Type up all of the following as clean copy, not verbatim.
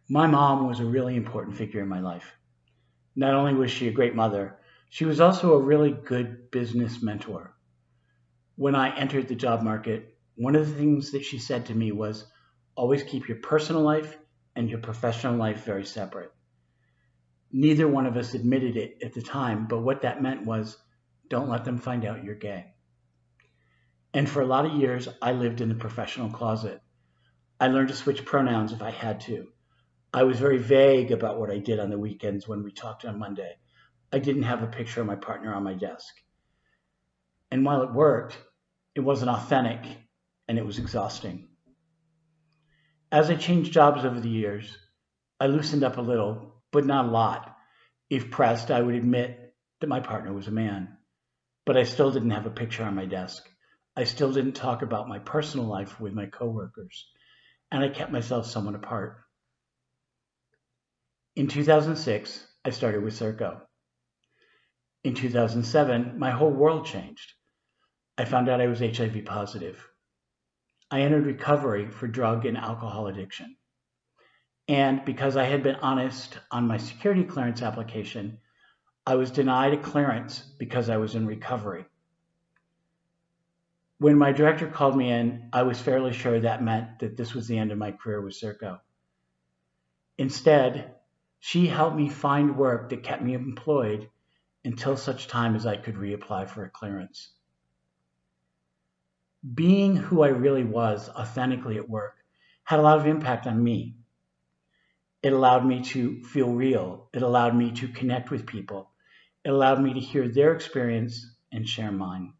My mom was a really important figure in my life. Not only was she a great mother, she was also a really good business mentor. When I entered the job market, one of the things that she said to me was always keep your personal life and your professional life very separate. Neither one of us admitted it at the time, but what that meant was don't let them find out you're gay. And for a lot of years, I lived in the professional closet. I learned to switch pronouns if I had to. I was very vague about what I did on the weekends when we talked on Monday. I didn't have a picture of my partner on my desk. And while it worked, it wasn't authentic and it was exhausting. As I changed jobs over the years, I loosened up a little, but not a lot. If pressed, I would admit that my partner was a man, but I still didn't have a picture on my desk. I still didn't talk about my personal life with my coworkers, and I kept myself somewhat apart. In 2006, I started with Serco. In 2007, my whole world changed. I found out I was HIV positive. I entered recovery for drug and alcohol addiction. And because I had been honest on my security clearance application, I was denied a clearance because I was in recovery. When my director called me in, I was fairly sure that meant that this was the end of my career with Serco. Instead, she helped me find work that kept me employed until such time as I could reapply for a clearance. Being who I really was authentically at work had a lot of impact on me. It allowed me to feel real. It allowed me to connect with people. It allowed me to hear their experience and share mine.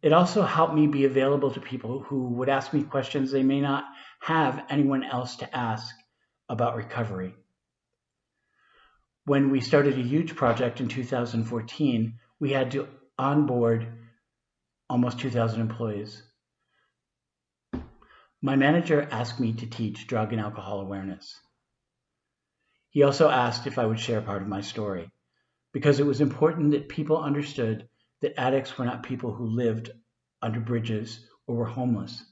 It also helped me be available to people who would ask me questions they may not have anyone else to ask about recovery. When we started a huge project in 2014, we had to onboard almost 2,000 employees. My manager asked me to teach drug and alcohol awareness. He also asked if I would share part of my story, because it was important that people understood that addicts were not people who lived under bridges or were homeless.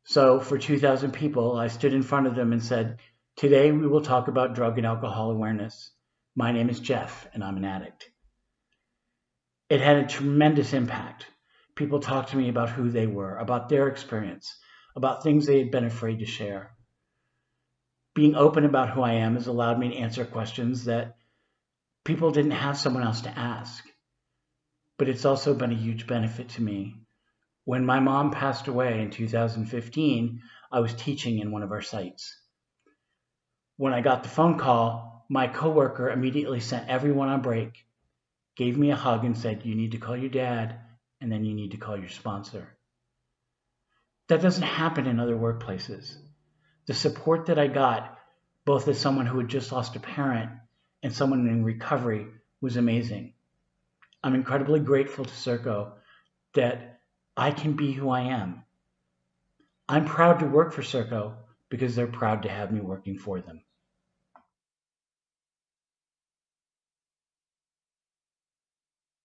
So for 2,000 people, I stood in front of them and said, "Today we will talk about drug and alcohol awareness. My name is Jeff and I'm an addict." It had a tremendous impact. People talked to me about who they were, about their experience, about things they had been afraid to share. Being open about who I am has allowed me to answer questions that people didn't have someone else to ask. But it's also been a huge benefit to me. When my mom passed away in 2015, I was teaching in one of our sites. When I got the phone call, my coworker immediately sent everyone on break, gave me a hug and said, "You need to call your dad, and then you need to call your sponsor." That doesn't happen in other workplaces. The support that I got, both as someone who had just lost a parent and someone in recovery, was amazing. I'm incredibly grateful to Serco that I can be who I am. I'm proud to work for Serco because they're proud to have me working for them.